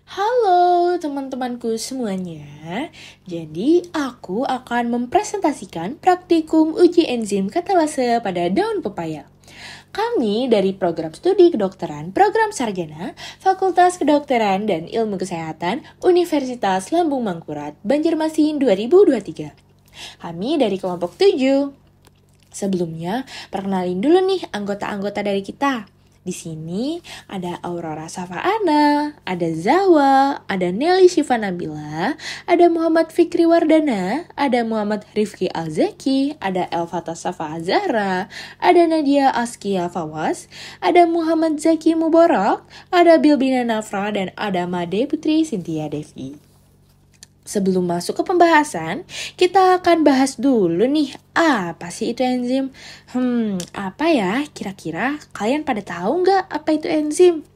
Halo teman-temanku semuanya. Jadi aku akan mempresentasikan praktikum uji enzim katalase pada daun pepaya. Kami dari program studi kedokteran, program sarjana, Fakultas Kedokteran dan Ilmu Kesehatan, Universitas Lambung Mangkurat, Banjarmasin 2023. Kami dari kelompok 7. Sebelumnya, perkenalin dulu nih anggota-anggota dari kita. Di sini ada Aurora Safaana, ada Zawa, ada Nelly Syifa Nabila, ada Muhammad Fikri Wardana, ada Muhammad Rifki Alzaki, ada Elfata Safa Azahra, ada Nadia Askia Fawas, ada Muhammad Zaki Mubarak, ada Bilbina Nafra, dan ada Made Putri Cynthia Devi. Sebelum masuk ke pembahasan, kita akan bahas dulu nih, apa sih itu enzim? Apa ya? Kira-kira kalian pada tahu nggak apa itu enzim?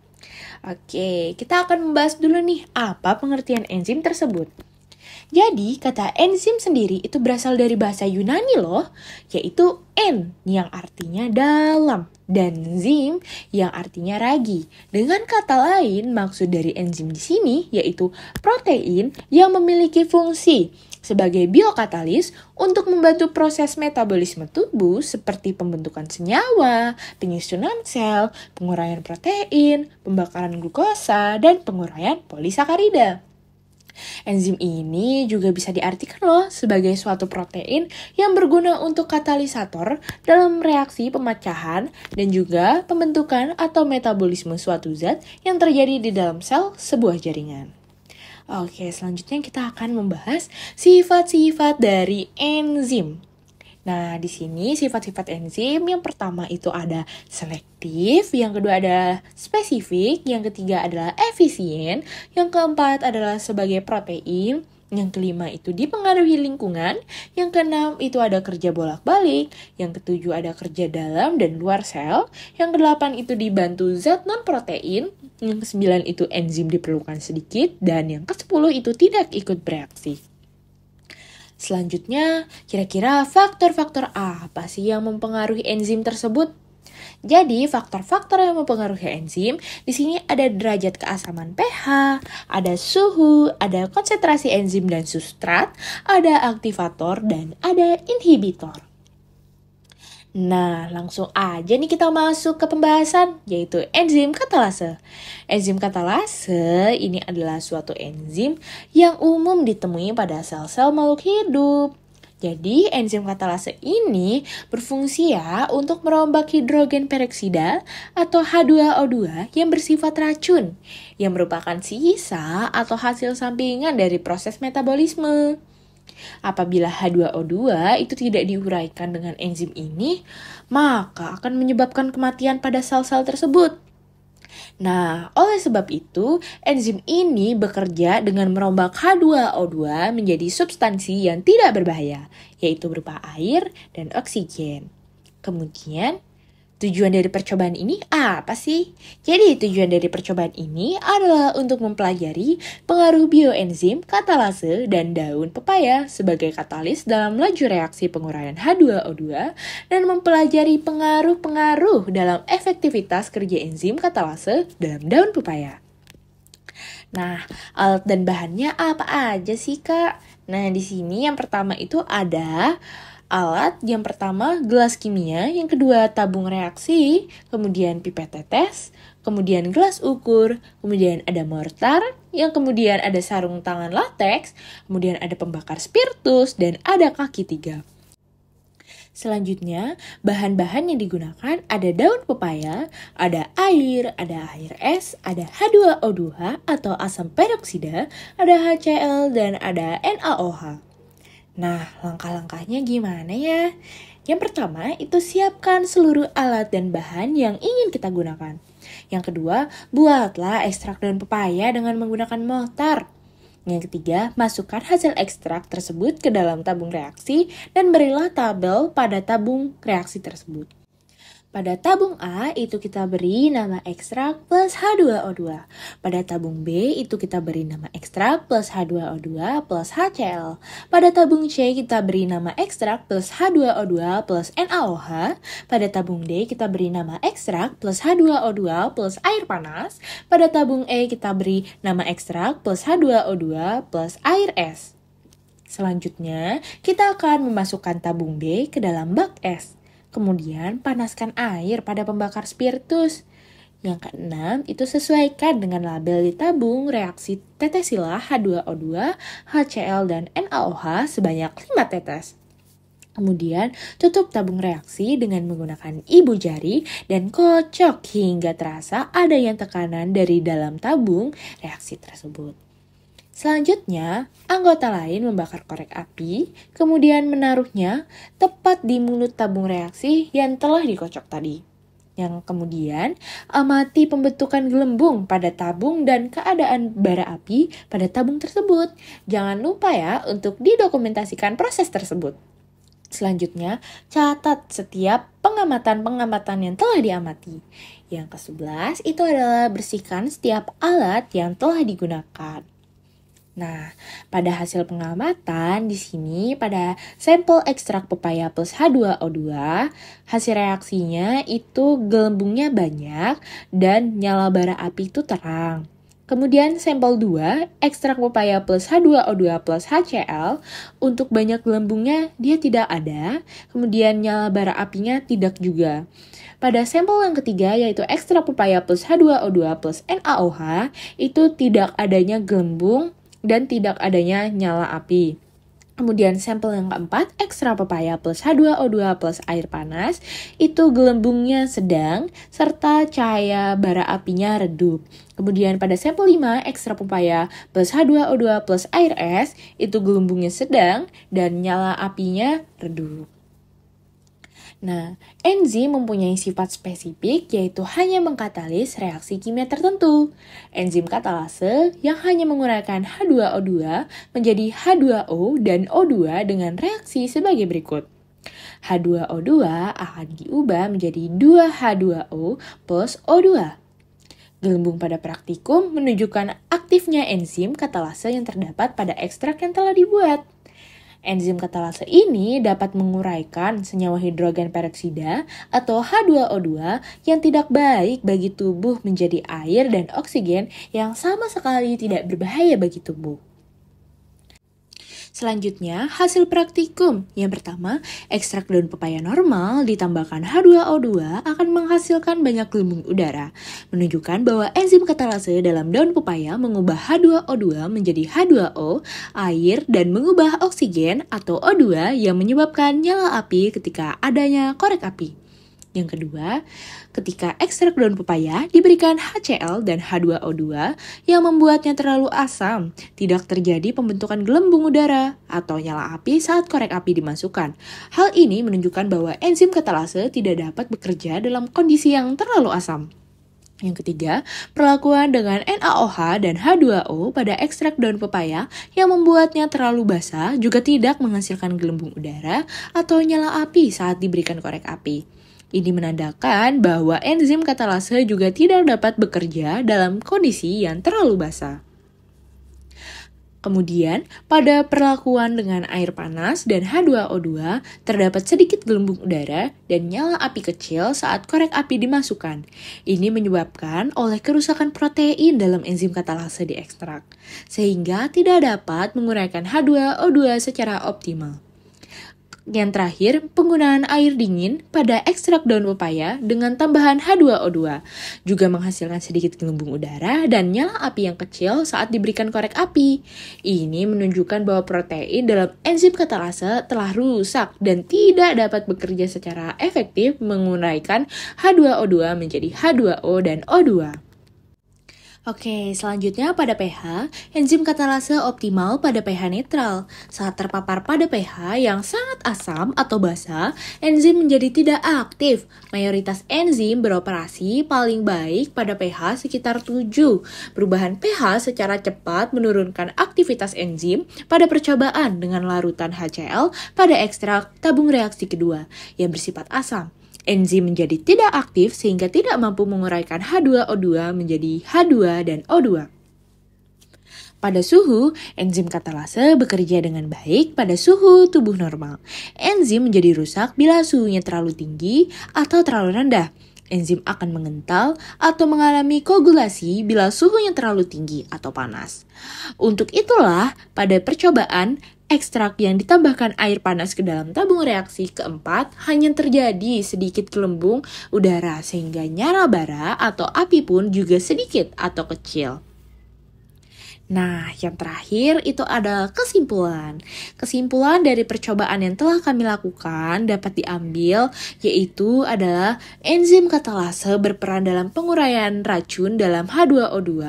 Oke, kita akan membahas dulu nih, apa pengertian enzim tersebut. Jadi, kata enzim sendiri itu berasal dari bahasa Yunani loh, yaitu en yang artinya dalam, dan zim yang artinya ragi. Dengan kata lain, maksud dari enzim di sini yaitu protein yang memiliki fungsi sebagai biokatalis untuk membantu proses metabolisme tubuh seperti pembentukan senyawa, penyusunan sel, penguraian protein, pembakaran glukosa, dan penguraian polisakarida. Enzim ini juga bisa diartikan loh sebagai suatu protein yang berguna untuk katalisator dalam reaksi pemecahan dan juga pembentukan atau metabolisme suatu zat yang terjadi di dalam sel sebuah jaringan. Oke, selanjutnya kita akan membahas sifat-sifat dari enzim. Nah, di sini sifat-sifat enzim yang pertama itu ada selektif, yang kedua ada spesifik, yang ketiga adalah efisien, yang keempat adalah sebagai protein, yang kelima itu dipengaruhi lingkungan, yang keenam itu ada kerja bolak-balik, yang ketujuh ada kerja dalam dan luar sel, yang kedelapan itu dibantu zat non-protein, yang kesembilan itu enzim diperlukan sedikit, dan yang kesepuluh itu tidak ikut bereaksi. Selanjutnya, kira-kira faktor-faktor apa sih yang mempengaruhi enzim tersebut? Jadi, faktor-faktor yang mempengaruhi enzim, di sini ada derajat keasaman pH, ada suhu, ada konsentrasi enzim dan substrat, ada aktivator, dan ada inhibitor. Nah, langsung aja nih kita masuk ke pembahasan, yaitu enzim katalase. Enzim katalase ini adalah suatu enzim yang umum ditemui pada sel-sel makhluk hidup. Jadi, enzim katalase ini berfungsi ya untuk merombak hidrogen peroksida atau H2O2 yang bersifat racun, yang merupakan sisa atau hasil sampingan dari proses metabolisme. Apabila H2O2 itu tidak diuraikan dengan enzim ini, maka akan menyebabkan kematian pada sel-sel tersebut. Nah, oleh sebab itu, enzim ini bekerja dengan merombak H2O2 menjadi substansi yang tidak berbahaya, yaitu berupa air dan oksigen. Kemudian, tujuan dari percobaan ini apa sih? Jadi tujuan dari percobaan ini adalah untuk mempelajari pengaruh bioenzim katalase dan daun pepaya sebagai katalis dalam laju reaksi penguraian H2O2 dan mempelajari pengaruh-pengaruh dalam efektivitas kerja enzim katalase dalam daun pepaya. Nah, alat dan bahannya apa aja sih, Kak? Nah, di sini yang pertama itu ada alat, yang pertama gelas kimia, yang kedua tabung reaksi, kemudian pipet tetes, kemudian gelas ukur, kemudian ada mortar, yang kemudian ada sarung tangan lateks, kemudian ada pembakar spiritus, dan ada kaki 3. Selanjutnya, bahan-bahan yang digunakan ada daun pepaya, ada air es, ada H2O2 atau asam peroksida, ada HCl, dan ada NaOH. Nah, langkah-langkahnya gimana ya? Yang pertama, itu siapkan seluruh alat dan bahan yang ingin kita gunakan. Yang kedua, buatlah ekstrak daun pepaya dengan menggunakan mortar. Yang ketiga, masukkan hasil ekstrak tersebut ke dalam tabung reaksi dan berilah tabel pada tabung reaksi tersebut. Pada tabung A itu kita beri nama ekstrak plus H2O2. Pada tabung B itu kita beri nama ekstrak plus H2O2 plus HCl. Pada tabung C kita beri nama ekstrak plus H2O2 plus NaOH. Pada tabung D kita beri nama ekstrak plus H2O2 plus air panas. Pada tabung E kita beri nama ekstrak plus H2O2 plus air es. Selanjutnya, kita akan memasukkan tabung B ke dalam bak es. Kemudian panaskan air pada pembakar spiritus. Yang keenam, itu sesuaikan dengan label di tabung reaksi tetesilah H2O2, HCl, dan NaOH sebanyak 5 tetes. Kemudian, tutup tabung reaksi dengan menggunakan ibu jari dan kocok hingga terasa adanya tekanan dari dalam tabung reaksi tersebut. Selanjutnya, anggota lain membakar korek api, kemudian menaruhnya tepat di mulut tabung reaksi yang telah dikocok tadi. Yang kemudian, amati pembentukan gelembung pada tabung dan keadaan bara api pada tabung tersebut. Jangan lupa ya untuk didokumentasikan proses tersebut. Selanjutnya, catat setiap pengamatan-pengamatan yang telah diamati. Yang ke-11 itu adalah bersihkan setiap alat yang telah digunakan. Nah, pada hasil pengamatan di sini pada sampel ekstrak pepaya plus H2O2, hasil reaksinya itu gelembungnya banyak dan nyala bara api itu terang. Kemudian sampel 2, ekstrak pepaya plus H2O2 plus HCl, untuk banyak gelembungnya dia tidak ada, kemudian nyala bara apinya tidak juga. Pada sampel yang ketiga yaitu ekstrak pepaya plus H2O2 plus NaOH, itu tidak adanya gelembung dan tidak adanya nyala api. Kemudian sampel yang keempat, ekstrak pepaya plus H2O2 plus air panas, itu gelembungnya sedang serta cahaya bara apinya redup. Kemudian pada sampel 5, ekstrak pepaya plus H2O2 plus air es, itu gelembungnya sedang dan nyala apinya redup. Nah, enzim mempunyai sifat spesifik yaitu hanya mengkatalis reaksi kimia tertentu. Enzim katalase yang hanya menguraikan H2O2 menjadi H2O dan O2 dengan reaksi sebagai berikut. H2O2 akan diubah menjadi 2H2O plus O2. Gelembung pada praktikum menunjukkan aktifnya enzim katalase yang terdapat pada ekstrak yang telah dibuat. Enzim katalase ini dapat menguraikan senyawa hidrogen peroksida atau H2O2 yang tidak baik bagi tubuh menjadi air dan oksigen yang sama sekali tidak berbahaya bagi tubuh. Selanjutnya, hasil praktikum. Yang pertama, ekstrak daun pepaya normal ditambahkan H2O2 akan menghasilkan banyak gelembung udara, menunjukkan bahwa enzim katalase dalam daun pepaya mengubah H2O2 menjadi H2O, air, dan mengubah oksigen atau O2 yang menyebabkan nyala api ketika adanya korek api. Yang kedua, ketika ekstrak daun pepaya diberikan HCl dan H2O2 yang membuatnya terlalu asam, tidak terjadi pembentukan gelembung udara atau nyala api saat korek api dimasukkan. Hal ini menunjukkan bahwa enzim katalase tidak dapat bekerja dalam kondisi yang terlalu asam. Yang ketiga, perlakuan dengan NaOH dan H2O pada ekstrak daun pepaya yang membuatnya terlalu basah juga tidak menghasilkan gelembung udara atau nyala api saat diberikan korek api. Ini menandakan bahwa enzim katalase juga tidak dapat bekerja dalam kondisi yang terlalu basah. Kemudian, pada perlakuan dengan air panas dan H2O2, terdapat sedikit gelembung udara dan nyala api kecil saat korek api dimasukkan. Ini menyebabkan oleh kerusakan protein dalam enzim katalase di ekstrak, sehingga tidak dapat menguraikan H2O2 secara optimal. Yang terakhir, penggunaan air dingin pada ekstrak daun pepaya dengan tambahan H2O2 juga menghasilkan sedikit gelembung udara dan nyala api yang kecil saat diberikan korek api. Ini menunjukkan bahwa protein dalam enzim katalase telah rusak dan tidak dapat bekerja secara efektif menguraikan H2O2 menjadi H2O dan O2. Oke, selanjutnya pada pH, enzim katalase optimal pada pH netral. Saat terpapar pada pH yang sangat asam atau basa, enzim menjadi tidak aktif. Mayoritas enzim beroperasi paling baik pada pH sekitar 7. Perubahan pH secara cepat menurunkan aktivitas enzim pada percobaan dengan larutan HCl pada ekstrak tabung reaksi kedua yang bersifat asam. Enzim menjadi tidak aktif sehingga tidak mampu menguraikan H2O2 menjadi H2 dan O2. Pada suhu, enzim katalase bekerja dengan baik pada suhu tubuh normal. Enzim menjadi rusak bila suhunya terlalu tinggi atau terlalu rendah. Enzim akan mengental atau mengalami koagulasi bila suhunya terlalu tinggi atau panas. Untuk itulah, pada percobaan, ekstrak yang ditambahkan air panas ke dalam tabung reaksi keempat hanya terjadi sedikit gelembung udara sehingga nyala bara atau api pun juga sedikit atau kecil. Nah, yang terakhir itu adalah kesimpulan. Kesimpulan dari percobaan yang telah kami lakukan dapat diambil, yaitu adalah enzim katalase berperan dalam penguraian racun dalam H2O2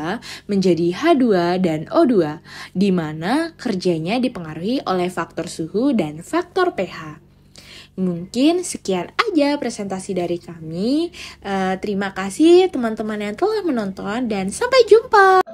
menjadi H2 dan O2, di mana kerjanya dipengaruhi oleh faktor suhu dan faktor pH. Mungkin sekian aja presentasi dari kami. Terima kasih teman-teman yang telah menonton dan sampai jumpa.